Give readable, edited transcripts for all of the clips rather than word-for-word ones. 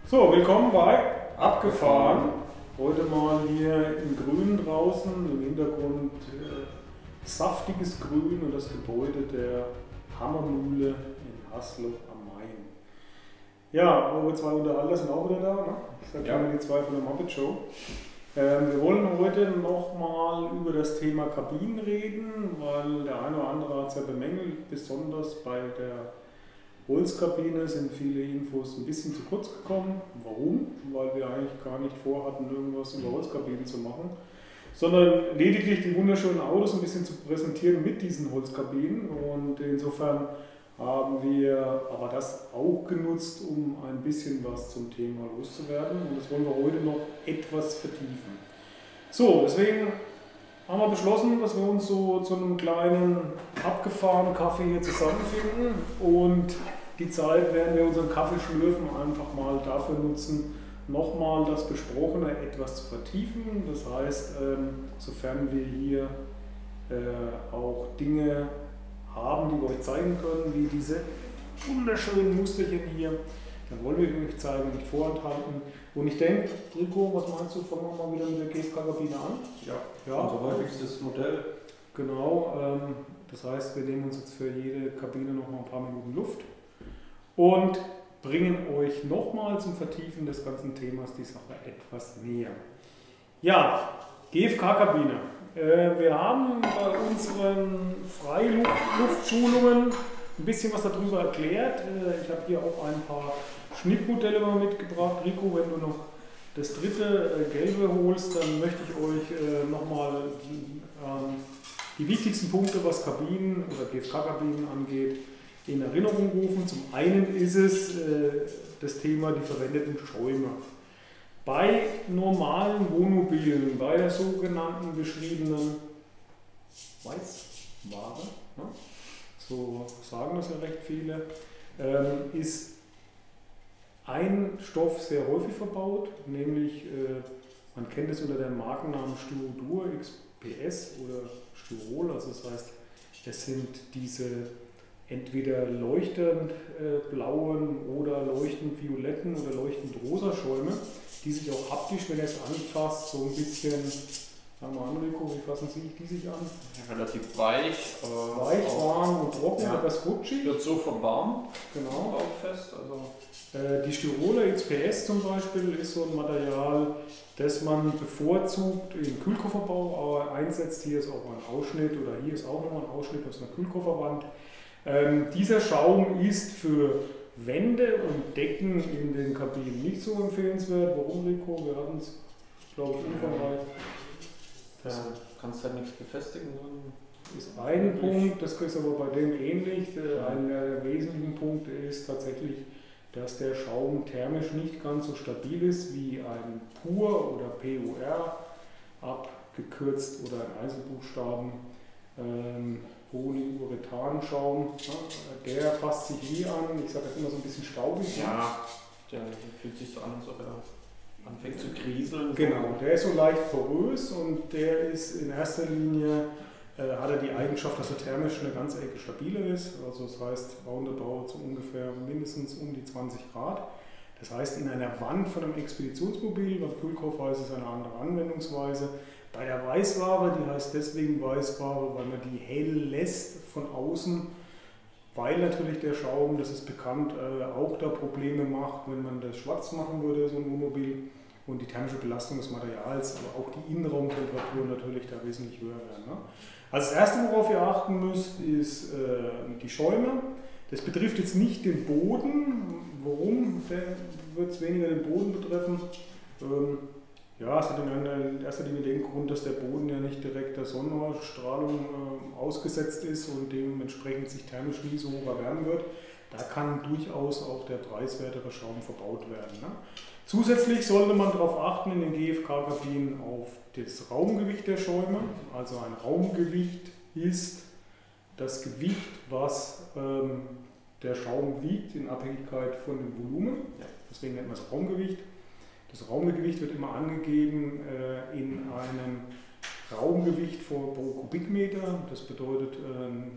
So, willkommen bei Abgefahren. Heute mal hier im Grün draußen, im Hintergrund saftiges Grün und das Gebäude der Hammermühle in Haslo am Main. Ja, eure zwei Unterhalter sind auch wieder da, ne? Das sind ja die zwei von der Muppet Show. Wir wollen heute nochmal über das Thema Kabinen reden, weil der eine oder andere hat es ja bemängelt, besonders bei der Holzkabine sind viele Infos ein bisschen zu kurz gekommen. Warum? Weil wir eigentlich gar nicht vorhatten, irgendwas über Holzkabinen zu machen, sondern lediglich die wunderschönen Autos ein bisschen zu präsentieren mit diesen Holzkabinen. Und insofern haben wir aber das auch genutzt, um ein bisschen was zum Thema loszuwerden. Und das wollen wir heute noch etwas vertiefen. So, deswegen haben wir beschlossen, dass wir uns so zu einem kleinen abgefahrenen Kaffee hier zusammenfinden und die Zeit, während wir unseren Kaffee schlürfen, einfach mal dafür nutzen, nochmal das Besprochene etwas zu vertiefen. Das heißt, sofern wir hier auch Dinge haben, die wir euch zeigen können, wie diese wunderschönen Musterchen hier, dann wollen wir euch zeigen, nicht vorenthalten. Und ich denke, Rico, was meinst du, fangen wir mal wieder mit der GFK-Kabine an? Ja, unser häufigstes Modell. Genau, das heißt, wir nehmen uns jetzt für jede Kabine noch mal ein paar Minuten Luft und bringen euch nochmal zum Vertiefen des ganzen Themas die Sache etwas näher. Ja, GFK-Kabine. Wir haben bei unseren Freiluftschulungen ein bisschen was darüber erklärt. Ich habe hier auch ein paar Schnittmodelle mal mitgebracht. Rico, wenn du noch das dritte gelbe holst, dann möchte ich euch nochmal die wichtigsten Punkte, was Kabinen oder GFK-Kabinen angeht, in Erinnerung rufen. Zum einen ist es das Thema die verwendeten Schäume. Bei normalen Wohnmobilen, bei der sogenannten beschriebenen Weißware, ne? So sagen das ja recht viele, ist ein Stoff sehr häufig verbaut, nämlich man kennt es unter dem Markennamen Styrodur XPS oder Styrol, also das heißt, es sind diese entweder leuchtend blauen oder leuchtend violetten oder leuchtend rosa Schäume, die sich auch haptisch, wenn ihr es anfasst, so ein bisschen, sagen wir an, Rico, wie fassen Sie die sich an? Relativ weich. Weich, warm und trocken, etwas rutschig. Wird so vom Baum genau. auch fest. Also die Styroler XPS zum Beispiel ist so ein Material, das man bevorzugt im Kühlkofferbau einsetzt. Hier ist auch ein Ausschnitt oder hier ist auch nochmal ein Ausschnitt aus einer Kühlkofferwand. Dieser Schaum ist für Wände und Decken in den Kabinen nicht so empfehlenswert. Warum, Rico? Wir hatten es, glaube ich, umfangreich. Da kannst du halt nichts befestigen. Ist ein Punkt, das ist aber bei dem ähnlich. Einer der wesentlichen Punkte ist tatsächlich, dass der Schaum thermisch nicht ganz so stabil ist wie ein PUR oder PUR, abgekürzt oder in Einzelbuchstaben. Polyurethanschaum, der fasst sich nie an, ich sage das immer so ein bisschen staubig. Ja, der fühlt sich so an, als ob er anfängt zu kriseln. Genau, der ist so leicht porös und der ist in erster Linie, hat er die Eigenschaft, dass er thermisch eine ganze Ecke stabiler ist. Also das heißt, roundabout so ungefähr mindestens um die 20 Grad. Das heißt, in einer Wand von einem Expeditionsmobil, beim Kühlkoffer ist es eine andere Anwendungsweise. Bei der Weißware, die heißt deswegen Weißware, weil man die hell lässt von außen, weil natürlich der Schaum, das ist bekannt, auch da Probleme macht, wenn man das schwarz machen würde, so ein Wohnmobil, und die thermische Belastung des Materials, aber auch die Innenraumtemperatur natürlich da wesentlich höher werden. Ne? Also das Erste, worauf ihr achten müsst, ist die Schäume. Das betrifft jetzt nicht den Boden. Warum wird es weniger den Boden betreffen? Ja, es hat in erster Linie den Grund, dass der Boden ja nicht direkt der Sonnenstrahlung ausgesetzt ist und dementsprechend sich thermisch nie so hoch erwärmen wird. Da kann durchaus auch der preiswertere Schaum verbaut werden. Ne? Zusätzlich sollte man darauf achten in den GFK-Kabinen auf das Raumgewicht der Schäume. Also ein Raumgewicht ist das Gewicht, was der Schaum wiegt in Abhängigkeit von dem Volumen. Deswegen nennt man es Raumgewicht. Das Raumgewicht wird immer angegeben in einem Raumgewicht pro Kubikmeter. Das bedeutet,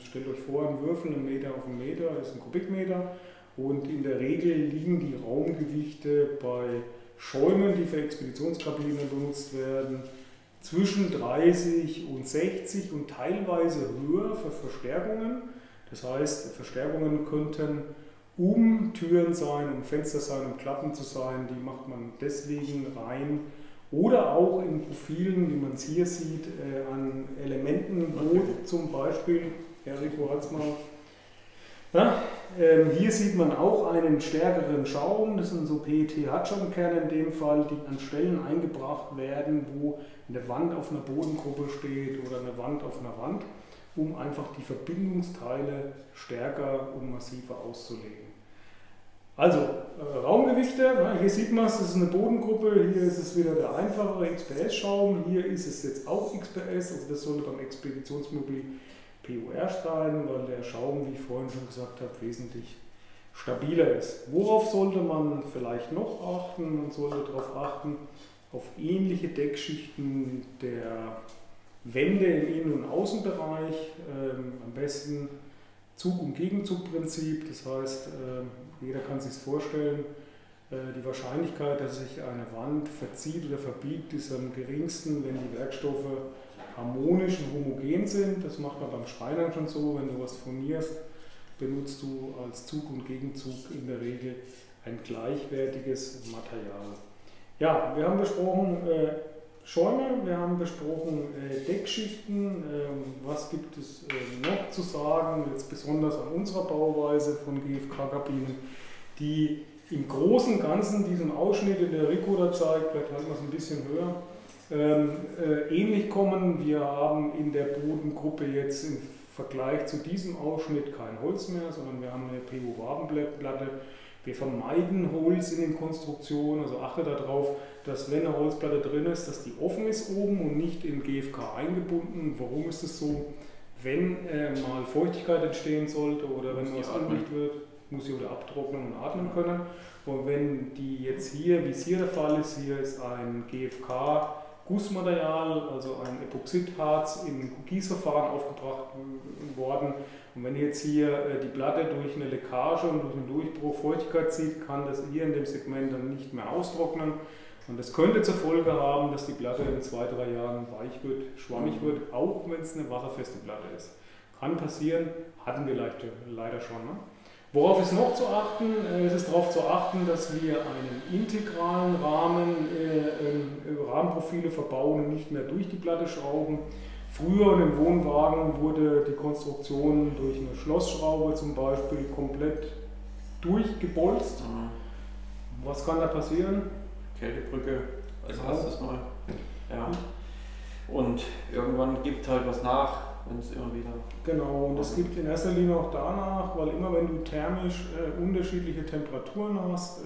stellt euch vor, ein Würfel, 1 Meter auf 1 Meter ist ein Kubikmeter. Und in der Regel liegen die Raumgewichte bei Schäumen, die für Expeditionskabinen benutzt werden, zwischen 30 und 60 und teilweise höher für Verstärkungen. Das heißt, Verstärkungen könnten um Türen sein, um Fenster sein, um Klappen zu sein. Die macht man deswegen rein. Oder auch in Profilen, wie man es hier sieht, an Elementen, wo zum Beispiel, Rico hat es mal, ja, hier sieht man auch einen stärkeren Schaum, das sind so PET-Hartschaumkerne in dem Fall, die an Stellen eingebracht werden, wo eine Wand auf einer Bodengruppe steht oder eine Wand auf einer Wand, um einfach die Verbindungsteile stärker und massiver auszulegen. Also Raumgewichte, hier sieht man es, das ist eine Bodengruppe, hier ist es wieder der einfachere XPS-Schaum, hier ist es jetzt auch XPS, also das sollte beim Expeditionsmöbel PUR sein, weil der Schaum, wie ich vorhin schon gesagt habe, wesentlich stabiler ist. Worauf sollte man vielleicht noch achten? Man sollte darauf achten, auf ähnliche Deckschichten der Wände im Innen- und Außenbereich, am besten Zug- und Gegenzugprinzip, das heißt, jeder kann sich vorstellen, die Wahrscheinlichkeit, dass sich eine Wand verzieht oder verbiegt, ist am geringsten, wenn die Werkstoffe harmonisch und homogen sind. Das macht man beim Schreinern schon so, wenn du was furnierst, benutzt du als Zug und Gegenzug in der Regel ein gleichwertiges Material. Ja, wir haben besprochen Schäume, wir haben besprochen Deckschichten. Was gibt es noch zu sagen, jetzt besonders an unserer Bauweise von GFK-Kabinen, die im Großen und Ganzen diesem Ausschnitt, den der Rico da zeigt, vielleicht halten wir es ein bisschen höher, ähnlich kommen. Wir haben in der Bodengruppe jetzt im Vergleich zu diesem Ausschnitt kein Holz mehr, sondern wir haben eine PU-Wabenplatte. Wir vermeiden Holz in den Konstruktionen, also achte darauf, dass wenn eine Holzplatte drin ist, dass die offen ist oben und nicht in GFK eingebunden. Warum ist es so? Wenn mal Feuchtigkeit entstehen sollte oder wenn was undicht wird, muss sie oder abtrocknen und atmen können. Und wenn die jetzt hier, wie es hier der Fall ist, hier ist ein GFK Gussmaterial, also ein Epoxidharz im Gießverfahren aufgebracht worden. Und wenn jetzt hier die Platte durch eine Leckage und durch einen Durchbruch Feuchtigkeit zieht, kann das hier in dem Segment dann nicht mehr austrocknen. Und das könnte zur Folge haben, dass die Platte in 2-3 Jahren weich wird, schwammig wird, auch wenn es eine wasserfeste Platte ist. Kann passieren, hatten wir leider schon. Ne? Worauf ist noch zu achten? Es ist darauf zu achten, dass wir einen integralen Rahmen, Rahmenprofile verbauen und nicht mehr durch die Platte schrauben. Früher im Wohnwagen wurde die Konstruktion durch eine Schlossschraube zum Beispiel komplett durchgebolzt. Was kann da passieren? Kältebrücke als erstes Mal. Ja. Und irgendwann gibt halt was nach, wenn es immer wieder. Genau, und es gibt in erster Linie auch danach, weil immer wenn du thermisch unterschiedliche Temperaturen hast,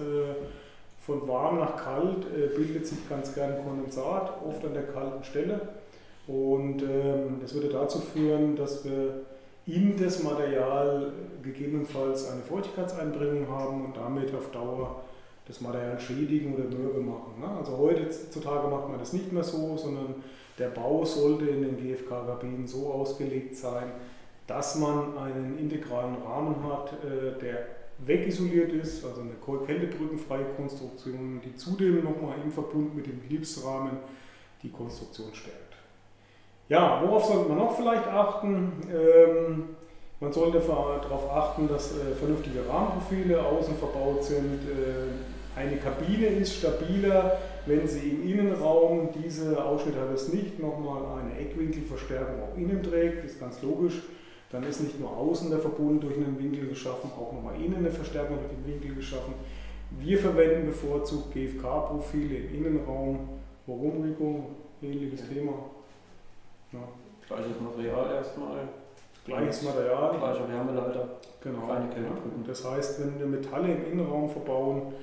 von warm nach kalt, bildet sich ganz gern Kondensat, oft an der kalten Stelle. Und das würde dazu führen, dass wir in das Material gegebenenfalls eine Feuchtigkeitseinbringung haben und damit auf Dauer das Material schädigen oder mürbe machen. Ne? Also heutzutage macht man das nicht mehr so, sondern der Bau sollte in den GFK-Kabinen so ausgelegt sein, dass man einen integralen Rahmen hat, der wegisoliert ist, also eine kältebrückenfreie Konstruktion, die zudem nochmal im Verbund mit dem Hilfsrahmen die Konstruktion stärkt. Ja, worauf sollte man noch vielleicht achten? Man sollte darauf achten, dass vernünftige Rahmenprofile außen verbaut sind. Eine Kabine ist stabiler, wenn sie im Innenraum, diese Ausschnitt hat es nicht, nochmal eine Eckwinkelverstärkung auch innen trägt, ist ganz logisch. Dann ist nicht nur außen der Verbund durch einen Winkel geschaffen, auch nochmal innen eine Verstärkung durch den Winkel geschaffen. Wir verwenden bevorzugt GFK-Profile im Innenraum. Warum, Rico? Ähnliches Thema. Ja. Gleiches Material erstmal. Gleiches Material. Gleicher Wärmeleiter. Genau. Keine Kältebrücken. Das heißt, wenn wir Metalle im Innenraum verbauen,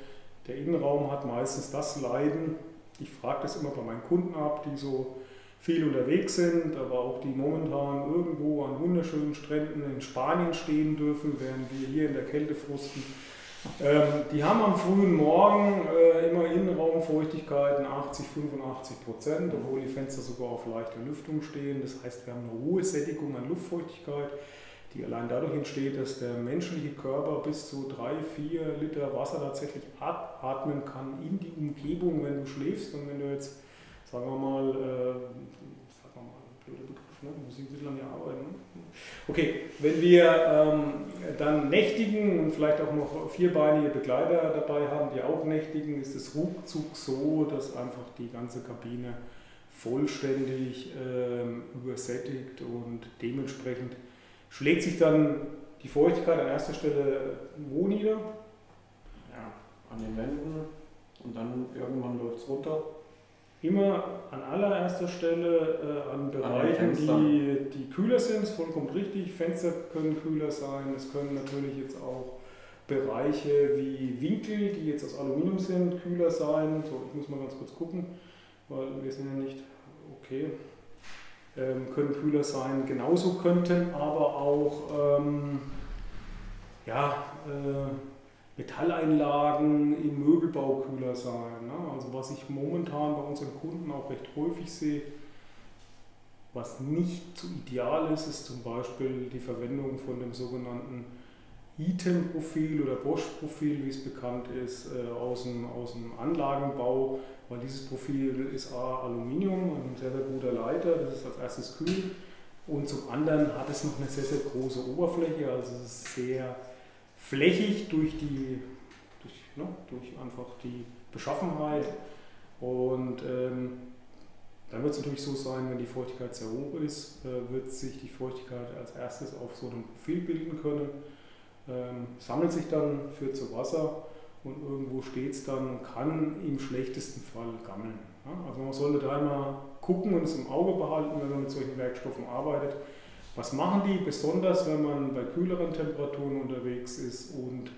der Innenraum hat meistens das Leiden. Ich frage das immer bei meinen Kunden ab, die so viel unterwegs sind, aber auch die momentan irgendwo an wunderschönen Stränden in Spanien stehen dürfen, während wir hier in der Kälte frusten. Die haben am frühen Morgen immer Innenraumfeuchtigkeiten 80–85%, obwohl die Fenster sogar auf leichter Lüftung stehen. Das heißt, wir haben eine hohe Sättigung an Luftfeuchtigkeit. die allein dadurch entsteht, dass der menschliche Körper bis zu 3-4 Liter Wasser tatsächlich atmen kann in die Umgebung, wenn du schläfst. Und wenn du jetzt, sagen wir mal, blöder Begriff, ne? Muss ich ein bisschen an dir arbeiten. Okay, wenn wir dann nächtigen und vielleicht auch noch vierbeinige Begleiter dabei haben, die auch nächtigen, ist es ruckzuck so, dass einfach die ganze Kabine vollständig übersättigt und dementsprechend schlägt sich dann die Feuchtigkeit an erster Stelle wo nieder? Ja, an den Wänden und dann irgendwann läuft es runter. Immer an allererster Stelle an Bereichen, die kühler sind, ist vollkommen richtig. Fenster können kühler sein, es können natürlich jetzt auch Bereiche wie Winkel, die jetzt aus Aluminium sind, kühler sein. So, ich muss mal ganz kurz gucken, weil wir sind ja nicht okay. Können kühler sein, genauso könnten aber auch Metalleinlagen im Möbelbau kühler sein. Ne? Also was ich momentan bei unseren Kunden auch recht häufig sehe, was nicht so ideal ist, ist zum Beispiel die Verwendung von dem sogenannten Eaton-Profil oder Bosch-Profil, wie es bekannt ist, aus dem Anlagenbau, weil dieses Profil ist Aluminium, ein sehr, sehr guter Leiter, das ist als erstes kühl, und zum anderen hat es noch eine sehr, sehr große Oberfläche, also es ist sehr flächig durch einfach die Beschaffenheit, und dann wird es natürlich so sein, wenn die Feuchtigkeit sehr hoch ist, wird sich die Feuchtigkeit als erstes auf so einem Profil bilden können, sammelt sich dann, führt zu Wasser und irgendwo steht es dann und kann im schlechtesten Fall gammeln. Ja? Also man sollte da immer gucken und es im Auge behalten, wenn man mit solchen Werkstoffen arbeitet. Was machen die, besonders wenn man bei kühleren Temperaturen unterwegs ist und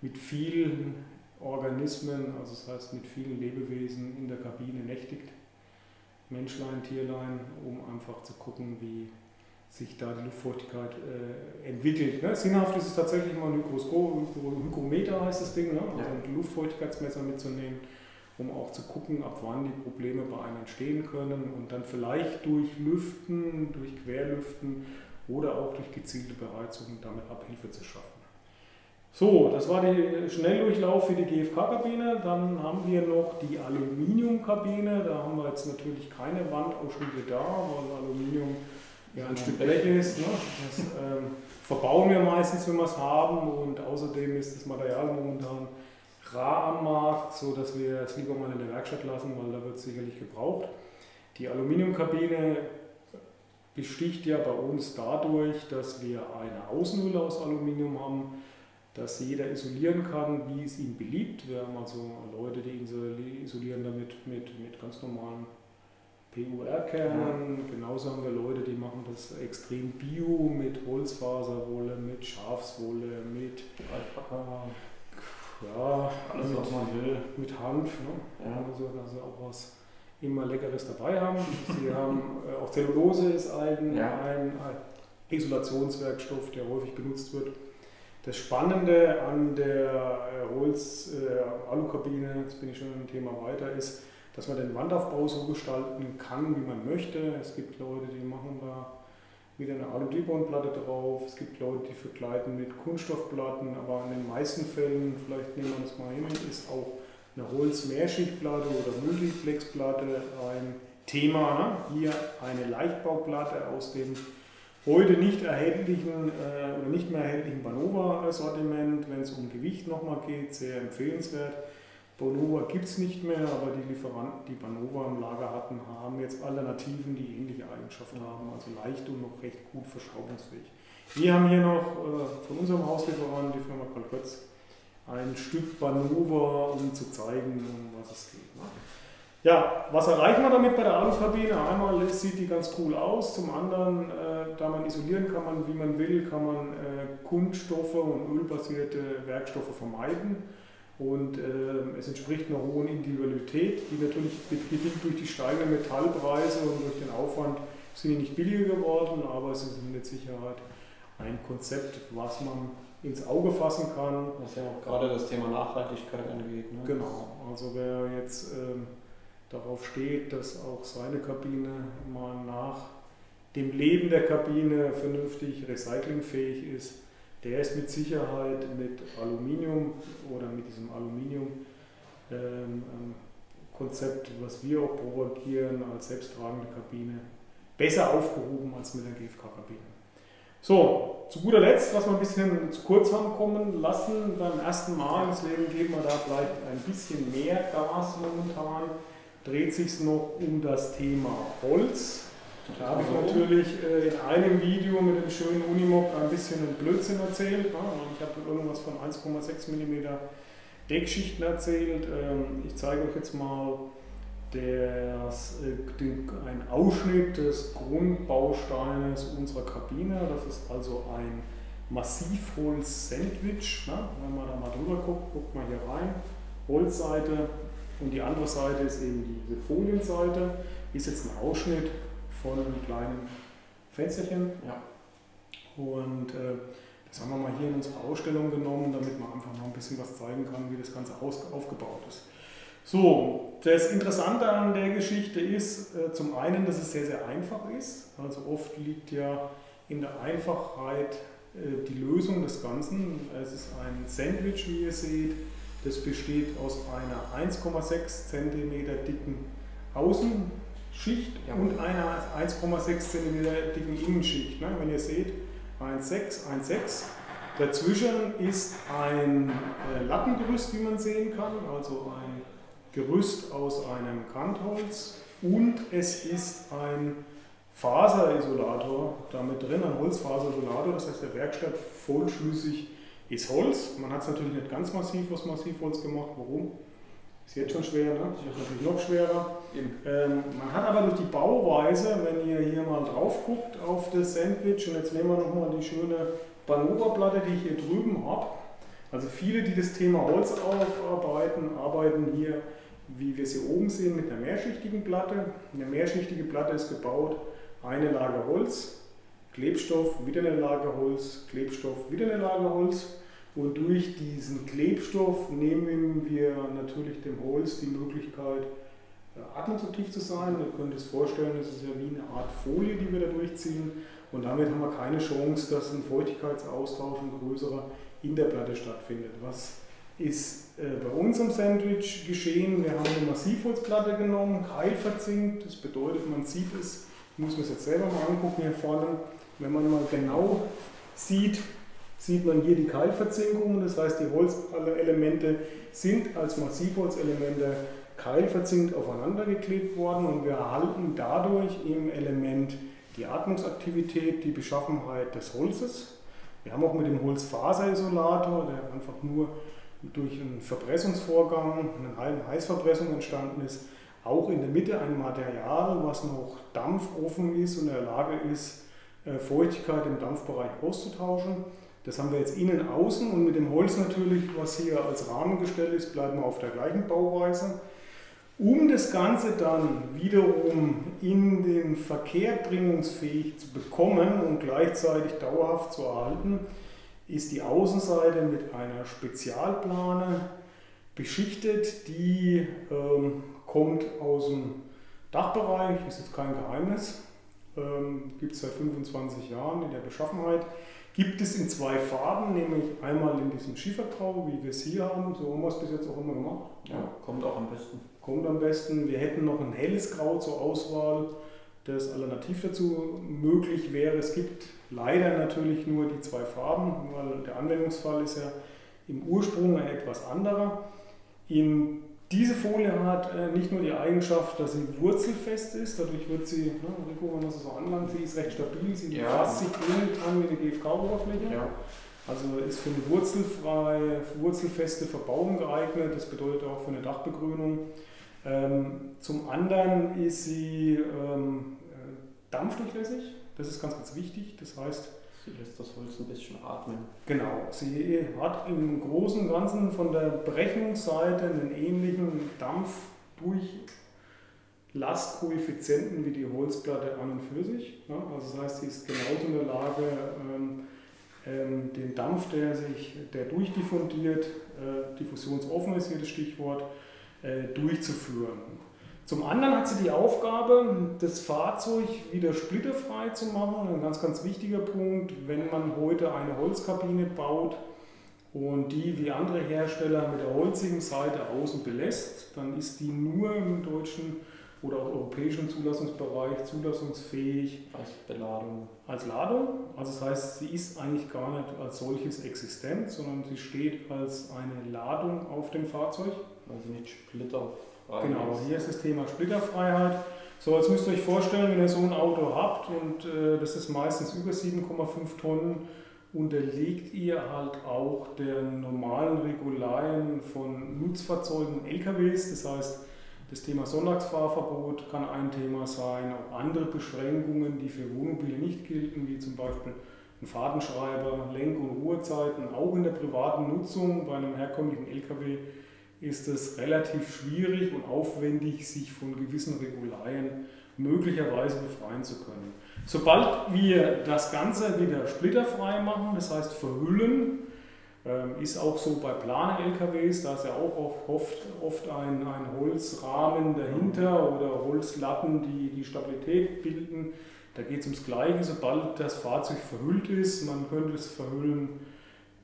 mit vielen Organismen, also das heißt mit vielen Lebewesen in der Kabine nächtigt, Menschlein, Tierlein, um einfach zu gucken, wie sich da die Luftfeuchtigkeit entwickelt. Ne? Sinnhaft ist es tatsächlich mal ein Hygrometer, heißt das Ding, ne? Also ein Luftfeuchtigkeitsmesser mitzunehmen, um auch zu gucken, ab wann die Probleme bei einem entstehen können und dann vielleicht durch Lüften, durch Querlüften oder auch durch gezielte Beheizung damit Abhilfe zu schaffen. So, das war der Schnelldurchlauf für die GFK-Kabine. Dann haben wir noch die Aluminiumkabine. Da haben wir jetzt natürlich keine Wandausschnitte da, weil Aluminium ja ein Stück Blech ist. Ne? Das verbauen wir meistens, wenn wir es haben, und außerdem ist das Material momentan rar am Markt, sodass wir es lieber mal in der Werkstatt lassen, weil da wird es sicherlich gebraucht. Die Aluminiumkabine besticht ja bei uns dadurch, dass wir eine Außenhülle aus Aluminium haben, dass jeder isolieren kann, wie es ihm beliebt. Wir haben also Leute, die isolieren damit mit ganz normalen PUR-Kernen. Ja. Genauso haben wir Leute, die machen das extrem bio mit Holzfaserwolle, mit Schafswolle, mit Alpaka. Ja, alles was man will. Mit Hanf. Ne? Ja. Also, dass sie auch was immer Leckeres dabei haben. Sie haben auch Zellulose ist ein Isolationswerkstoff, der häufig benutzt wird. Das Spannende an der Alukabine, jetzt bin ich schon im Thema weiter, ist, dass man den Wandaufbau so gestalten kann, wie man möchte. Es gibt Leute, die machen da wieder eine Alu-Dibond-Platte drauf. Es gibt Leute, die verkleiden mit Kunststoffplatten, aber in den meisten Fällen, vielleicht nehmen wir das mal hin, ist auch eine Holz-Mehrschichtplatte oder Multiplexplatte ein Thema. Ne? Hier eine Leichtbauplatte aus dem heute nicht erhältlichen oder nicht mehr erhältlichen Banova-Sortiment, wenn es um Gewicht nochmal geht, sehr empfehlenswert. Banova gibt es nicht mehr, aber die Lieferanten, die Banova im Lager hatten, haben jetzt Alternativen, die ähnliche Eigenschaften haben, also leicht und noch recht gut verschraubungsfähig. Wir haben hier noch von unserem Hauslieferanten, die Firma Karl Götz, ein Stück Banova, um zu zeigen, um was es geht. Ne? Ja, was erreichen wir damit bei der Alukabine? Einmal sieht die ganz cool aus, zum anderen, da man isolieren kann, wie man will, kann man Kunststoffe und ölbasierte Werkstoffe vermeiden. Und es entspricht einer hohen Individualität, die natürlich bedingt durch die steigenden Metallpreise und durch den Aufwand sind die nicht billiger geworden, aber es ist mit Sicherheit ein Konzept, was man ins Auge fassen kann. Was ja auch gerade das Thema Nachhaltigkeit angeht. Ne? Genau, also wer jetzt darauf steht, dass auch seine Kabine mal nach dem Leben der Kabine vernünftig recyclingfähig ist, der ist mit Sicherheit mit Aluminium oder mit diesem Aluminium-Konzept, was wir auch propagieren als selbsttragende Kabine, besser aufgehoben als mit der GFK-Kabine. So, zu guter Letzt, was wir ein bisschen zu kurz haben kommen lassen, beim ersten Mal, deswegen geben wir da vielleicht ein bisschen mehr Gas momentan, dreht sich es noch um das Thema Holz. Da habe ich natürlich in einem Video mit dem schönen Unimog ein bisschen einen Blödsinn erzählt. Ich habe irgendwas von 1,6 mm Deckschichten erzählt. Ich zeige euch jetzt mal einen Ausschnitt des Grundbausteines unserer Kabine. Das ist also ein Massivholz-Sandwich. Wenn man da mal drüber guckt, guckt man hier rein. Holzseite und die andere Seite ist eben diese Folienseite. Ist jetzt ein Ausschnitt von einem kleinen Fensterchen. Ja. Und das haben wir mal hier in unsere Ausstellung genommen, damit man einfach noch ein bisschen was zeigen kann, wie das Ganze aufgebaut ist. So, das Interessante an der Geschichte ist zum einen, dass es sehr, sehr einfach ist. Also oft liegt ja in der Einfachheit die Lösung des Ganzen. Es ist ein Sandwich, wie ihr seht. Das besteht aus einer 1,6 cm dicken Außenschicht und einer 1,6 cm dicken Innenschicht. Wenn ihr seht, 1,6, 1,6. Dazwischen ist ein Lattengerüst, wie man sehen kann, also ein Gerüst aus einem Kantholz, und es ist ein Faserisolator damit drin, ein Holzfaserisolator, das heißt der Werkstatt vollschlüssig ist Holz. Man hat es natürlich nicht ganz massiv aus Massivholz gemacht. Warum? Ist jetzt schon schwer, ne? Ist natürlich noch schwerer. Man hat aber durch die Bauweise, wenn ihr hier mal drauf guckt auf das Sandwich, und jetzt nehmen wir nochmal die schöne Banova-Platte, die ich hier drüben habe. Also viele, die das Thema Holz aufarbeiten, arbeiten hier, wie wir es hier oben sehen, mit einer mehrschichtigen Platte. Eine mehrschichtige Platte ist gebaut, eine Lage Holz, Klebstoff, wieder eine Lage Holz, Klebstoff, wieder eine Lage Holz. Und durch diesen Klebstoff nehmen wir natürlich dem Holz die Möglichkeit, atmungsaktiv zu sein. Ihr könnt es vorstellen, das ist ja wie eine Art Folie, die wir da durchziehen. Und damit haben wir keine Chance, dass ein Feuchtigkeitsaustausch, ein größerer, in der Platte stattfindet. Was ist bei uns im Sandwich geschehen? Wir haben eine Massivholzplatte genommen, keilverzinkt. Das bedeutet, man sieht es, ich muss mir das jetzt selber mal angucken hier vorne, wenn man mal genau sieht man hier die Keilverzinkung. Das heißt, die Holzelemente sind als Massivholzelemente keilverzinkt aufeinander geklebt worden, und wir erhalten dadurch im Element die Atmungsaktivität, die Beschaffenheit des Holzes. Wir haben auch mit dem Holzfaserisolator, der einfach nur durch einen Verpressungsvorgang, eine Heißverpressung entstanden ist, auch in der Mitte ein Material, was noch dampfoffen ist und in der Lage ist, Feuchtigkeit im Dampfbereich auszutauschen. Das haben wir jetzt innen, außen, und mit dem Holz natürlich, was hier als Rahmen gestellt ist, bleiben wir auf der gleichen Bauweise. Um das Ganze dann wiederum in den Verkehr bringungsfähig zu bekommen und gleichzeitig dauerhaft zu erhalten, ist die Außenseite mit einer Spezialplane beschichtet. Die kommt aus dem Dachbereich, ist jetzt kein Geheimnis, gibt es seit 25 Jahren in der Beschaffenheit. Gibt es in zwei Farben, nämlich einmal in diesem Schiefergrau, wie wir es hier haben, so haben wir es bis jetzt auch immer gemacht. Ja, kommt auch am besten. Kommt am besten. Wir hätten noch ein helles Grau zur Auswahl, das alternativ dazu möglich wäre. Es gibt leider natürlich nur die zwei Farben, weil der Anwendungsfall ist ja im Ursprung ein etwas anderer. Diese Folie hat nicht nur die Eigenschaft, dass sie wurzelfest ist, dadurch wird sie, Rico, wenn man sie so anlangt, sie ist recht stabil, sie fasst sich ähnlich an wie eine GFK-Oberfläche. Ja. Also ist für eine wurzelfeste Verbauung geeignet, das bedeutet auch für eine Dachbegrünung. Zum anderen ist sie dampfdurchlässig, das ist ganz, ganz wichtig, das heißt, sie lässt das Holz ein bisschen atmen. Genau, sie hat im Großen und Ganzen von der Brechungsseite einen ähnlichen Dampfdurchlastkoeffizienten wie die Holzplatte an und für sich. Ja, also das heißt, sie ist genauso in der Lage, den Dampf, der durchdiffundiert, diffusionsoffen ist hier das Stichwort, durchzuführen. Zum anderen hat sie die Aufgabe, das Fahrzeug wieder splitterfrei zu machen. Ein ganz, ganz wichtiger Punkt, wenn man heute eine Holzkabine baut und die wie andere Hersteller mit der holzigen Seite außen belässt, dann ist die nur im deutschen oder auch europäischen Zulassungsbereich zulassungsfähig als Beladung. Als Ladung. Also das heißt, sie ist eigentlich gar nicht als solches existent, sondern sie steht als eine Ladung auf dem Fahrzeug. Also nicht splitterfrei. Genau, hier ist das Thema Splitterfreiheit. So, jetzt müsst ihr euch vorstellen, wenn ihr so ein Auto habt und das ist meistens über 7,5 Tonnen, unterliegt ihr halt auch der normalen Regularien von Nutzfahrzeugen und LKWs. Das heißt, das Thema Sonntagsfahrverbot kann ein Thema sein, auch andere Beschränkungen, die für Wohnmobile nicht gelten, wie zum Beispiel ein Fahrtenschreiber, Lenk- und Ruhezeiten. Auch in der privaten Nutzung bei einem herkömmlichen LKW ist es relativ schwierig und aufwendig, sich von gewissen Regularien möglicherweise befreien zu können. Sobald wir das Ganze wieder splitterfrei machen, das heißt verhüllen, ist auch so bei Plane-LKWs, da ist ja auch oft ein Holzrahmen dahinter oder Holzlatten, die die Stabilität bilden. Da geht es ums Gleiche, sobald das Fahrzeug verhüllt ist, man könnte es verhüllen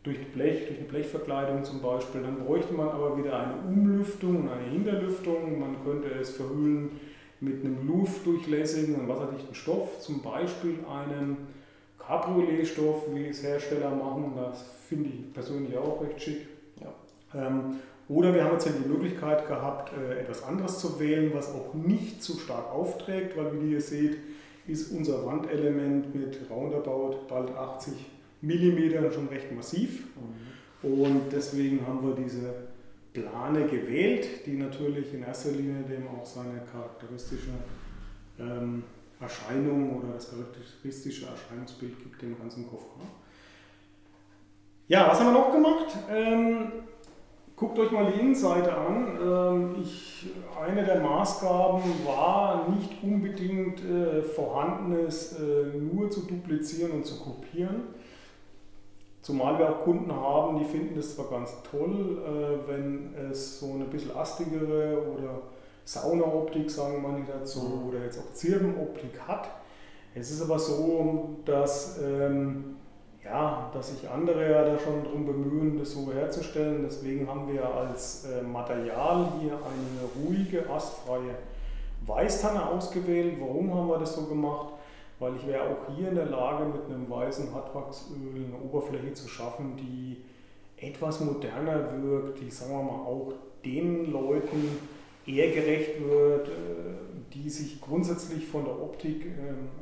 durch eine Blechverkleidung zum Beispiel, dann bräuchte man aber wieder eine Umlüftung und eine Hinterlüftung. Man könnte es verhüllen mit einem luftdurchlässigen und wasserdichten Stoff, zum Beispiel einem Cabriolet-Stoff, wie es Hersteller machen. Das finde ich persönlich auch recht schick. Ja. Oder wir haben jetzt ja die Möglichkeit gehabt, etwas anderes zu wählen, was auch nicht zu stark aufträgt, weil wie ihr seht, ist unser Wandelement mit roundabout bald 80 mm schon recht massiv. Und deswegen haben wir diese Plane gewählt, die natürlich in erster Linie dem auch seine charakteristische Erscheinung oder das charakteristische Erscheinungsbild gibt dem ganzen Koffer. Ja, was haben wir noch gemacht? Guckt euch mal die Innenseite an. Eine der Maßgaben war nicht unbedingt Vorhandenes nur zu duplizieren und zu kopieren. Zumal wir auch Kunden haben, die finden das zwar ganz toll, wenn es so eine bisschen astigere oder Saunaoptik, sagen manche dazu, oder jetzt auch Zirbenoptik hat. Es ist aber so, dass sich andere ja da schon darum bemühen, das so herzustellen. Deswegen haben wir als Material hier eine ruhige, astfreie Weißtanne ausgewählt. Warum haben wir das so gemacht? Weil ich wäre auch hier in der Lage, mit einem weißen Hartwachsöl eine Oberfläche zu schaffen, die etwas moderner wirkt, die, sagen wir mal, auch den Leuten eher gerecht wird, die sich grundsätzlich von der Optik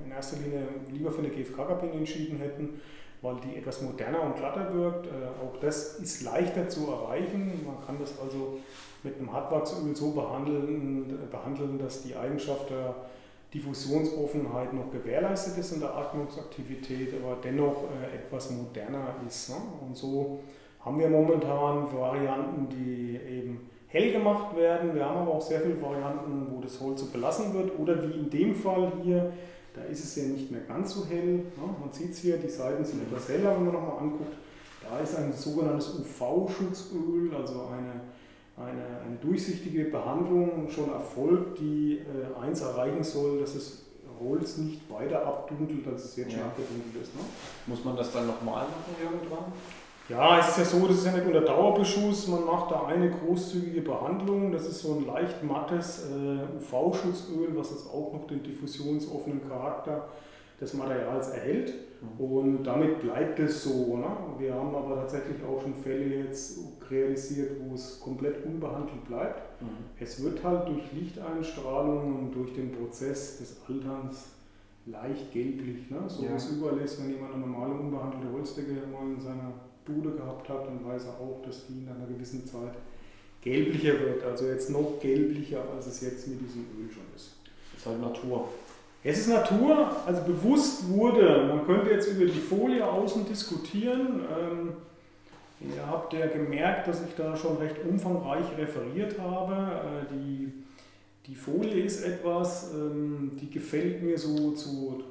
in erster Linie lieber für eine GFK-Kabine entschieden hätten, weil die etwas moderner und glatter wirkt. Auch das ist leichter zu erreichen. Man kann das also mit einem Hartwachsöl so behandeln, dass die Eigenschaft der Diffusionsoffenheit noch gewährleistet ist in der Atmungsaktivität, aber dennoch etwas moderner ist. Ne? Und so haben wir momentan Varianten, die eben hell gemacht werden. Wir haben aber auch sehr viele Varianten, wo das Holz so belassen wird. Oder wie in dem Fall hier, da ist es ja nicht mehr ganz so hell. Ne? Man sieht es hier, die Seiten sind etwas heller, wenn man nochmal anguckt. Da ist ein sogenanntes UV-Schutzöl, also eine durchsichtige Behandlung schon erfolgt, die eins erreichen soll, dass das Holz nicht weiter abdunkelt, als es jetzt schon abgedunkelt ist. Ne? Muss man das dann nochmal machen irgendwann? Ja, es ist ja so, das ist ja nicht unter Dauerbeschuss, man macht da eine großzügige Behandlung, das ist so ein leicht mattes UV-Schutzöl, was jetzt auch noch den diffusionsoffenen Charakter des Materials erhält und damit bleibt es so. Ne? Wir haben aber tatsächlich auch schon Fälle jetzt realisiert, wo es komplett unbehandelt bleibt. Es wird halt durch Lichteinstrahlung und durch den Prozess des Alterns leicht gelblich. Ne? So wie es überall ist, wenn jemand eine normale unbehandelte Holzdecke mal in seiner Bude gehabt hat, dann weiß er auch, dass die in einer gewissen Zeit gelblicher wird. Also jetzt noch gelblicher, als es jetzt mit diesem Öl schon ist. Das ist halt Natur. Es ist Natur, also bewusst wurde, man könnte jetzt über die Folie außen diskutieren. Ihr habt ja gemerkt, dass ich da schon recht umfangreich referiert habe. Die Folie ist etwas, die gefällt mir so zu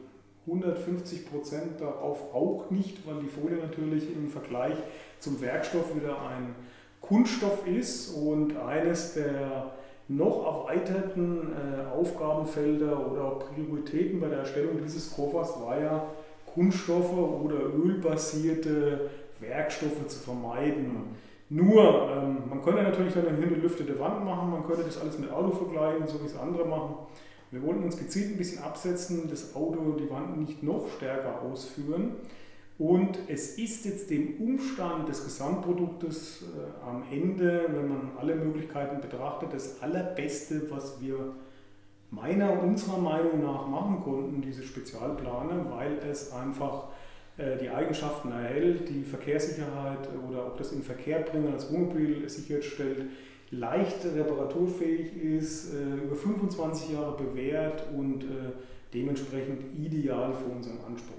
150% darauf auch nicht, weil die Folie natürlich im Vergleich zum Werkstoff wieder ein Kunststoff ist und eines der noch erweiterten Aufgabenfelder oder auch Prioritäten bei der Erstellung dieses Koffers war ja, Kunststoffe oder ölbasierte Werkstoffe zu vermeiden. Nur, man könnte natürlich dann eine hinterlüftete Wand machen, man könnte das alles mit Auto vergleichen, so wie es andere machen. Wir wollten uns gezielt ein bisschen absetzen, das Auto, die Wand nicht noch stärker ausführen. Und es ist jetzt dem Umstand des Gesamtproduktes am Ende, wenn man alle Möglichkeiten betrachtet, das Allerbeste, was wir unserer Meinung nach machen konnten, diese Spezialplane, weil es einfach die Eigenschaften erhält, die Verkehrssicherheit oder auch das in Verkehr bringen als Wohnmobil sicherstellt, leicht reparaturfähig ist, über 25 Jahre bewährt und dementsprechend ideal für unseren Anspruch.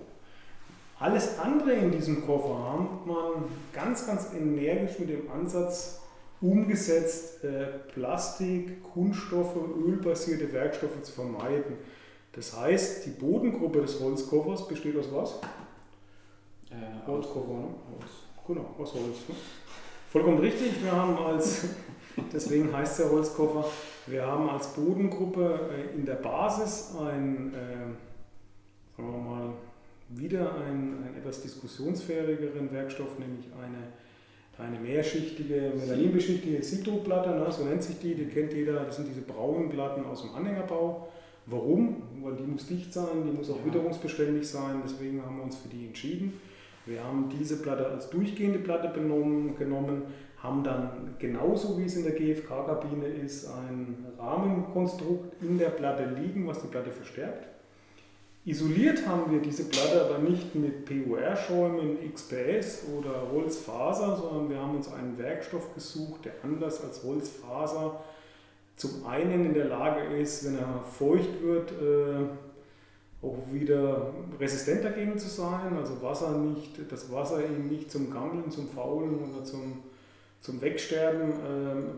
Alles andere in diesem Koffer hat man ganz, ganz energisch mit dem Ansatz umgesetzt, Plastik, Kunststoffe, ölbasierte Werkstoffe zu vermeiden. Das heißt, die Bodengruppe des Holzkoffers besteht aus was? Holzkoffer, ne? Genau, aus Holz. Ne? Vollkommen richtig, wir haben deswegen heißt der Holzkoffer, wir haben als Bodengruppe in der Basis sagen wir mal, wieder einen etwas diskussionsfähigeren Werkstoff, nämlich eine mehrschichtige, melaninbeschichtete Sidro-Platte, ne, so nennt sich die kennt jeder, das sind diese braunen Platten aus dem Anhängerbau. Warum? Weil die muss dicht sein, die muss auch witterungsbeständig sein, deswegen haben wir uns für die entschieden. Wir haben diese Platte als durchgehende Platte genommen, haben dann genauso wie es in der GFK-Kabine ist, ein Rahmenkonstrukt in der Platte liegen, was die Platte verstärkt. Isoliert haben wir diese Platte aber nicht mit PUR-Schäumen, XPS oder Holzfaser, sondern wir haben uns einen Werkstoff gesucht, der anders als Holzfaser zum einen in der Lage ist, wenn er feucht wird, auch wieder resistent dagegen zu sein, also das Wasser ihn nicht zum Gammeln, zum Faulen oder zum Wegsterben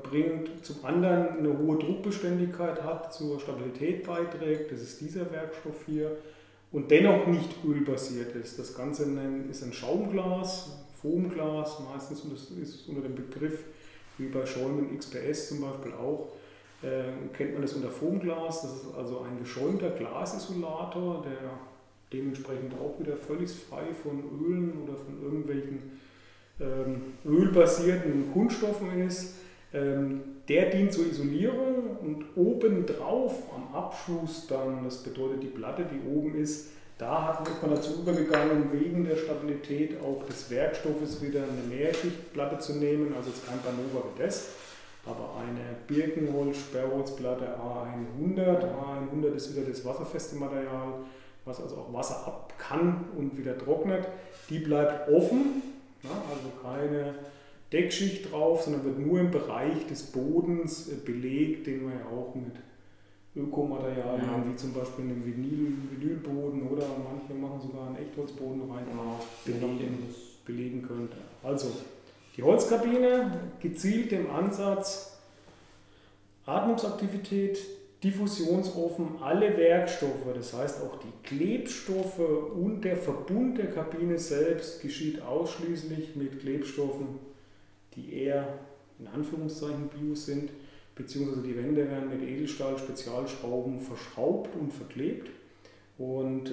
bringt, zum anderen eine hohe Druckbeständigkeit hat, zur Stabilität beiträgt, das ist dieser Werkstoff hier, und dennoch nicht ölbasiert ist. Das Ganze ist ein Schaumglas, Foamglas, meistens ist es unter dem Begriff, wie bei Schäumen XPS zum Beispiel auch, kennt man das unter Foamglas. Das ist also ein geschäumter Glasisolator, der dementsprechend auch wieder völlig frei von Ölen oder von irgendwelchen ölbasierten Kunststoffen ist. Der dient zur Isolierung und obendrauf am Abschluss dann, das bedeutet die Platte, die oben ist, da ist man dazu übergegangen, wegen der Stabilität auch des Werkstoffes wieder eine Mehrschichtplatte zu nehmen, also jetzt kein Panova wie das, aber eine Birkenholz-Sperrholzplatte A100. A100 ist wieder das wasserfeste Material, was also auch Wasser ab kann und wieder trocknet. Die bleibt offen, ja, also keine Deckschicht drauf, sondern wird nur im Bereich des Bodens belegt, den wir ja auch mit Ökomaterialien, wie zum Beispiel einem Vinylboden oder manche machen sogar einen Echtholzboden rein, belegen könnte. Also die Holzkabine gezielt dem Ansatz Atmungsaktivität, diffusionsoffen, alle Werkstoffe, das heißt auch die Klebstoffe und der Verbund der Kabine selbst geschieht ausschließlich mit Klebstoffen, die eher in Anführungszeichen Bio sind, beziehungsweise die Wände werden mit Edelstahl-Spezialschrauben verschraubt und verklebt. Und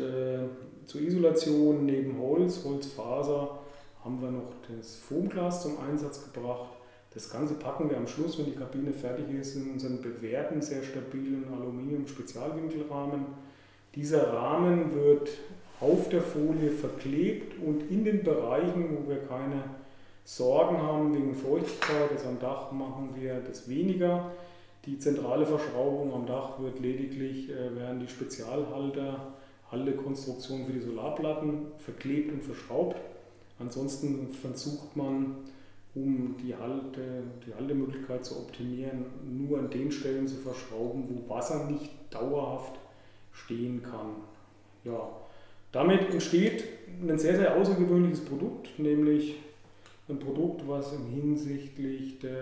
zur Isolation neben Holzfaser haben wir noch das Foamglas zum Einsatz gebracht. Das Ganze packen wir am Schluss, wenn die Kabine fertig ist, in unseren bewährten, sehr stabilen Aluminium-Spezialwinkelrahmen. Dieser Rahmen wird auf der Folie verklebt und in den Bereichen, wo wir keine Sorgen haben wegen Feuchtigkeit, also am Dach machen wir das weniger. Die zentrale Verschraubung am Dach wird lediglich, werden die Haltekonstruktionen für die Solarplatten verklebt und verschraubt. Ansonsten versucht man, um die Haltemöglichkeit zu optimieren, nur an den Stellen zu verschrauben, wo Wasser nicht dauerhaft stehen kann. Ja, damit entsteht ein sehr, sehr außergewöhnliches Produkt, nämlich ein Produkt, was hinsichtlich des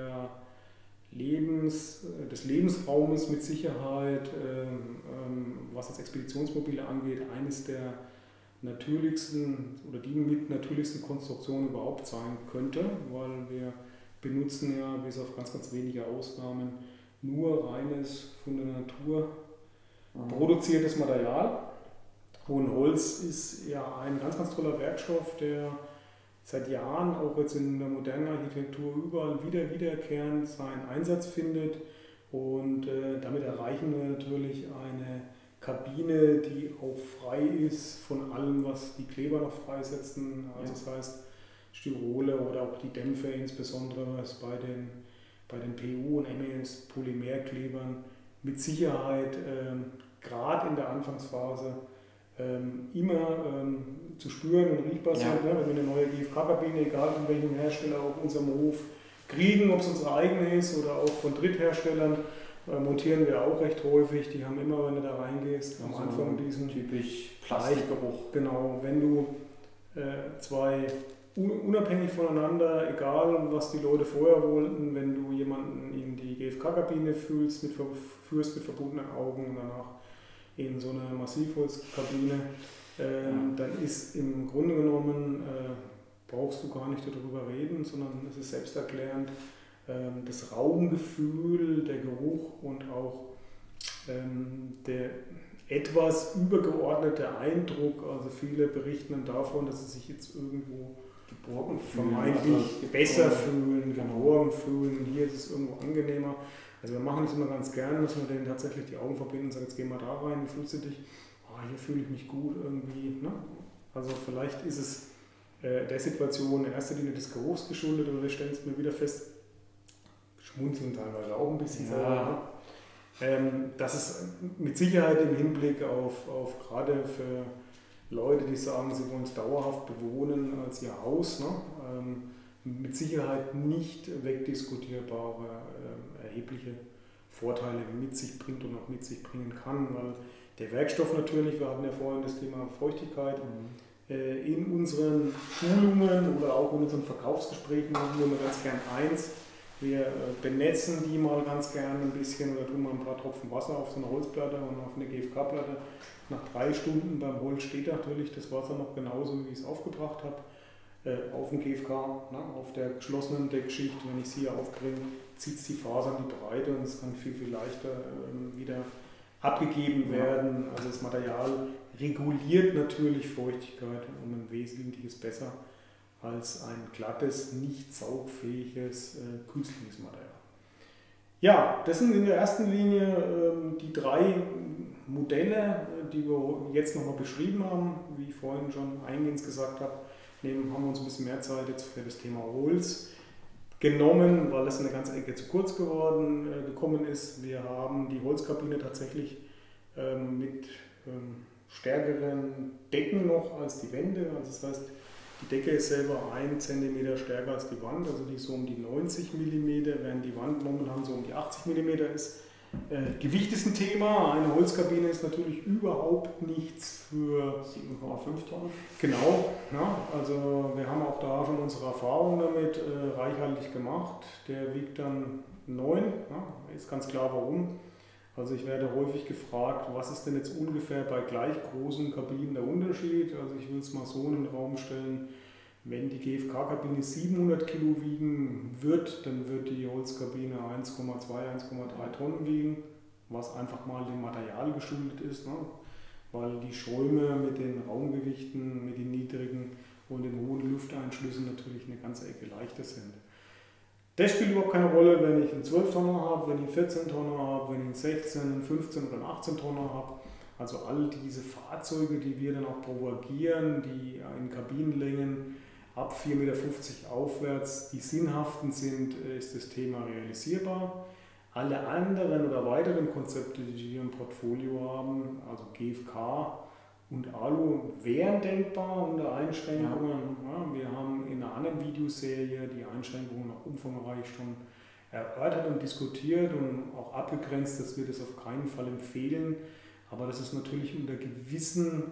Lebensraumes mit Sicherheit, was das Expeditionsmobile angeht, eines der natürlichsten oder die mit natürlichsten Konstruktionen überhaupt sein könnte, weil wir benutzen ja bis auf ganz, ganz wenige Ausnahmen nur reines, von der Natur produziertes Material. Und Holz ist ja ein ganz, ganz toller Werkstoff, der seit Jahren auch jetzt in der modernen Architektur überall wiederkehrend seinen Einsatz findet. Und damit erreichen wir natürlich eine Kabine, die auch frei ist von allem, was die Kleber noch freisetzen. Also das heißt Styrole oder auch die Dämpfe, insbesondere was bei den PU und MES Polymerklebern mit Sicherheit gerade in der Anfangsphase immer zu spüren und riechbar sind. Ne? Wenn wir eine neue GFK-Kabine, egal von welchem Hersteller, auf unserem Hof kriegen, ob es unsere eigene ist oder auch von Drittherstellern, montieren wir auch recht häufig. Die haben immer, wenn du da reingehst, am Anfang diesen typisch Plastikgeruch. Genau, wenn du zwei unabhängig voneinander, egal was die Leute vorher wollten, wenn du jemanden in die GFK-Kabine führst mit verbundenen Augen und danach in so eine Massivholzkabine, dann ist im Grunde genommen, brauchst du gar nicht darüber reden, sondern es ist selbsterklärend. Das Raumgefühl, der Geruch und auch der etwas übergeordnete Eindruck, also viele berichten dann davon, dass sie sich jetzt irgendwo geborgen vermeintlich besser fühlen, geborgen fühlen. Hier ist es irgendwo angenehmer. Also wir machen das immer ganz gerne, dass wir denen tatsächlich die Augen verbinden und sagen, jetzt geh mal da rein, wie fühlst du dich? Hier fühle ich mich gut irgendwie. Ne? Also vielleicht ist es der Situation in erster Linie des Geruchs geschuldet, aber wir stellen es mir wieder fest, schmunzeln teilweise auch ein bisschen selber. Das ist mit Sicherheit im Hinblick auf gerade für Leute, die sagen, sie wollen es dauerhaft bewohnen als ihr Haus, ne? Mit Sicherheit nicht wegdiskutierbare, erhebliche Vorteile mit sich bringt und auch mit sich bringen kann, weil der Werkstoff natürlich, wir hatten ja vorhin das Thema Feuchtigkeit, in unseren Schulungen oder auch in unseren Verkaufsgesprächen machen wir immer ganz gern eins. Wir benetzen die mal ganz gern ein bisschen oder tun mal ein paar Tropfen Wasser auf so eine Holzplatte und auf eine GFK-Platte. Nach 3 Stunden beim Holz steht natürlich das Wasser noch genauso, wie ich es aufgebracht habe. Auf dem GFK, auf der geschlossenen Deckschicht, wenn ich sie hier aufbringe, zieht es die Fasern in die Breite und es kann viel, viel leichter wieder abgegeben werden. Also das Material reguliert natürlich Feuchtigkeit um ein Wesentliches besser als ein glattes, nicht saugfähiges, künstliches Material. Ja, das sind in der ersten Linie die 3 Modelle, die wir jetzt nochmal beschrieben haben. Wie ich vorhin schon eingehend gesagt habe, haben wir uns ein bisschen mehr Zeit jetzt für das Thema Holz genommen, weil das eine ganze Ecke zu kurz gekommen ist. Wir haben die Holzkabine tatsächlich mit stärkeren Decken noch als die Wände. Also das heißt, die Decke ist selber 1 cm stärker als die Wand, also die ist so um die 90 mm, während die Wand momentan so um die 80 mm ist. Gewicht ist ein Thema. Eine Holzkabine ist natürlich überhaupt nichts für 7,5 Tonnen. Genau, ja, also wir haben auch da schon unsere Erfahrungen damit reichhaltig gemacht. Der wiegt dann 9, ja, ist ganz klar warum. Also ich werde häufig gefragt, was ist denn jetzt ungefähr bei gleich großen Kabinen der Unterschied? Also ich will es mal so in den Raum stellen, wenn die GFK-Kabine 700 Kilo wiegen wird, dann wird die Holzkabine 1,2, 1,3 Tonnen wiegen, was einfach mal dem Material geschuldet ist, ne? Weil die Schäume mit den Raumgewichten, mit den niedrigen und den hohen Lufteinschlüssen natürlich eine ganze Ecke leichter sind. Das spielt überhaupt keine Rolle, wenn ich einen 12-Tonner habe, wenn ich einen 14-Tonner habe, wenn ich einen 16, einen 15 oder einen 18-Tonner habe. Also all diese Fahrzeuge, die wir dann auch propagieren, die in Kabinenlängen ab 4,50 Meter aufwärts, die sinnhaften sind, ist das Thema realisierbar. Alle anderen oder weiteren Konzepte, die wir im Portfolio haben, also GFK und Alu, wären denkbar unter Einschränkungen. Ja, wir haben in einer anderen Videoserie die Einschränkungen noch umfangreich schon erörtert und diskutiert und auch abgegrenzt, dass wir das auf keinen Fall empfehlen. Aber das ist natürlich unter gewissen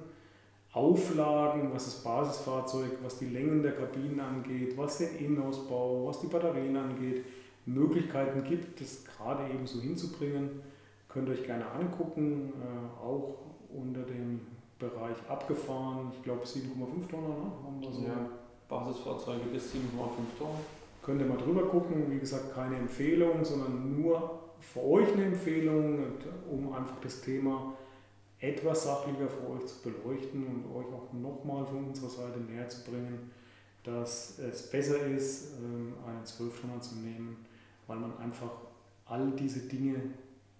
Auflagen, was das Basisfahrzeug, was die Längen der Kabinen angeht, was den Innenausbau, was die Batterien angeht, Möglichkeiten gibt, das gerade eben so hinzubringen. Könnt ihr euch gerne angucken, auch unter dem Bereich abgefahren, ich glaube 7,5 Tonnen, ne? Haben wir so. Ja, Basisfahrzeuge bis 7,5 Tonnen. Könnt ihr mal drüber gucken, wie gesagt keine Empfehlung, sondern nur für euch eine Empfehlung, um einfach das Thema etwas sachlicher für euch zu beleuchten und euch auch nochmal von unserer Seite näher zu bringen, dass es besser ist, einen 12-Tonner zu nehmen, weil man einfach all diese Dinge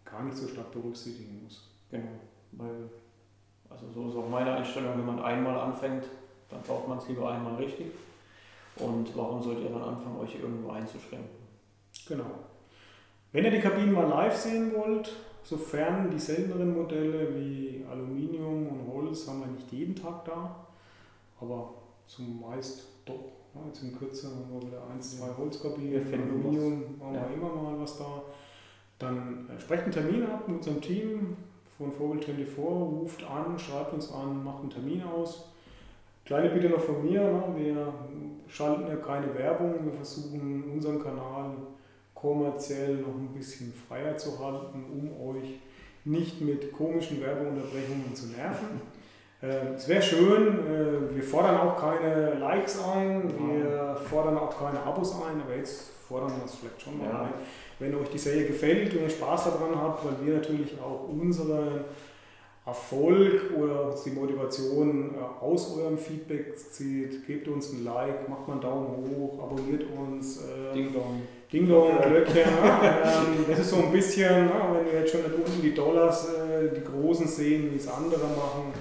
gar nicht so stark berücksichtigen muss. Genau, weil, also so ist auch meine Einstellung, wenn man einmal anfängt, dann baut man es lieber einmal richtig. Und warum sollt ihr dann anfangen, euch irgendwo einzuschränken? Genau. Wenn ihr die Kabinen mal live sehen wollt, sofern die selteneren Modelle wie Aluminium und Holz haben wir nicht jeden Tag da, aber zumeist doch. Ja, jetzt in Kürze haben wir wieder 1, 2 Holzkabinen, Aluminium haben wir immer mal was da. Dann sprecht einen Termin ab mit unserem Team von Vogel24, ruft an, schreibt uns an, macht einen Termin aus. Kleine Bitte noch von mir, ne? Wir schalten ja keine Werbung, wir versuchen unseren Kanal kommerziell noch ein bisschen freier zu halten, um euch nicht mit komischen Werbeunterbrechungen zu nerven. Es wäre schön, wir fordern auch keine Likes ein, wir fordern auch keine Abos ein, aber jetzt fordern wir das vielleicht schon mal ein. Wenn euch die Serie gefällt und ihr Spaß daran habt, weil wir natürlich auch unseren Erfolg oder die Motivation aus eurem Feedback zieht, gebt uns ein Like, macht mal einen Daumen hoch, abonniert uns. Ding Dong, Glöckchen. Das ist so ein bisschen, wenn wir jetzt schon nicht unten die Dollars, die Großen sehen, wie es andere machen,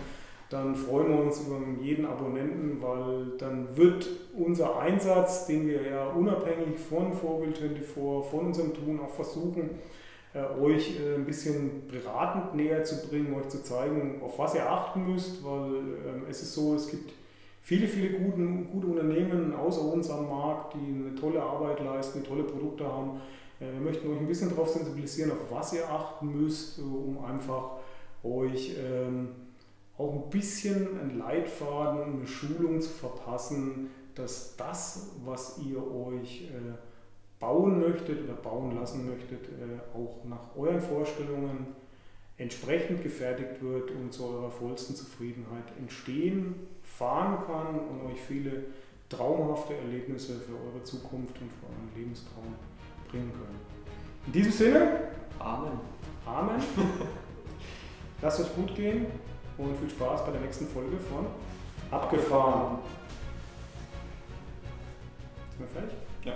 dann freuen wir uns über jeden Abonnenten, weil dann wird unser Einsatz, den wir ja unabhängig von Vogel24, von unserem Tun auch versuchen, euch ein bisschen beratend näher zu bringen, euch zu zeigen, auf was ihr achten müsst, weil es ist so, es gibt viele gute Unternehmen außer uns am Markt, die eine tolle Arbeit leisten, die tolle Produkte haben. Wir möchten euch ein bisschen darauf sensibilisieren, auf was ihr achten müsst, um einfach euch auch ein bisschen einen Leitfaden, eine Schulung zu verpassen, dass das, was ihr euch bauen möchtet oder bauen lassen möchtet, auch nach euren Vorstellungen entsprechend gefertigt wird und zu eurer vollsten Zufriedenheit entstehen, fahren kann und euch viele traumhafte Erlebnisse für eure Zukunft und für euren Lebenstraum bringen können. In diesem Sinne, Amen. Amen. Lasst euch gut gehen und viel Spaß bei der nächsten Folge von Abgefahren. Sind wir fertig? Ja.